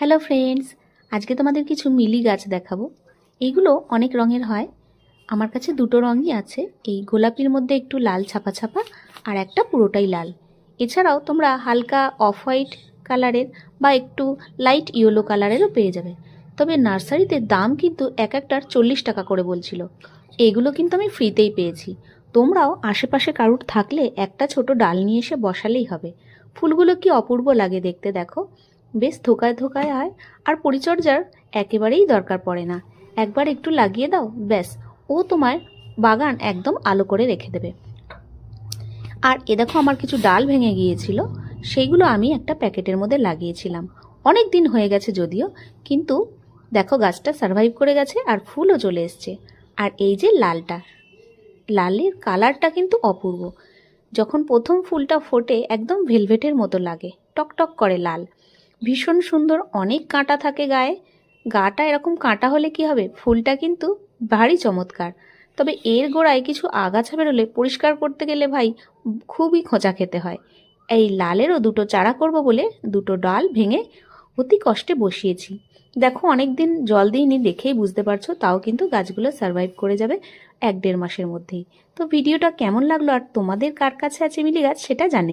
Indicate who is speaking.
Speaker 1: Hello friends, আজকে তোমাদের কিছু মিলি গাছ দেখাবো। এইগুলো অনেক রঙের হয়। আমার কাছে দুটো রঙই আছে, এই গোলাপির মধ্যে একটু লাল ছাপা ছাপা আর একটা পুরোটাই লাল। এছাড়াও তোমরা হালকা অফ হোয়াইট কালারের বা একটু লাইট ইয়েলো কালারেরও পেয়ে যাবে। তবে নার্সারিতে দাম কিন্তু এক একটার 40 টাকা করে বলছিল। এগুলো কিন্তু আমি ফ্রিতেই পেয়েছি। তোমরাও আশেপাশে কারুর থাকলে একটা ছোট ডাল নিয়ে এসে বসালেই হবে। ফুলগুলো কি অপূর্ব লাগে দেখতে, দেখো। বেশ থোকায় থোকায় হয় আর পরিচর্যার একেবারেই দরকার পড়ে না। একবার একটু লাগিয়ে দাও, ব্যাস ও তোমার বাগান একদম আলো করে রেখে দেবে। আর এ দেখো, আমার কিছু ডাল ভেঙে গিয়েছিল, সেইগুলো আমি একটা প্যাকেটের মধ্যে লাগিয়েছিলাম। অনেক দিন হয়ে গেছে যদিও, কিন্তু দেখো গাছটা সার্ভাইভ করে গেছে আর ফুলও চলে এসছে। আর এই যে লালটা, লালের কালারটা কিন্তু অপূর্ব। যখন প্রথম ফুলটা ফোটে একদম ভেলভেটের মতো লাগে, টকটক করে লাল, ভীষণ সুন্দর। অনেক কাঁটা থাকে গায়ে, গাটা এরকম কাঁটা হলে কি হবে, ফুলটা কিন্তু ভারী চমৎকার। তবে এর গোড়ায় কিছু আগাছা বেরোলে পরিষ্কার করতে গেলে ভাই খুবই খোঁচা খেতে হয়। এই লালেরও দুটো চারা করব বলে দুটো ডাল ভেঙে অতি কষ্টে বসিয়েছি। দেখো অনেক দিন জল দিইনি দেখেই বুঝতে পারছো, তাও কিন্তু গাছগুলো সার্ভাইভ করে যাবে 1-1.5 মাসের মধ্যেই। তো ভিডিওটা কেমন লাগলো আর তোমাদের কার কাছে আছে মিলি গাছ সেটা জানি।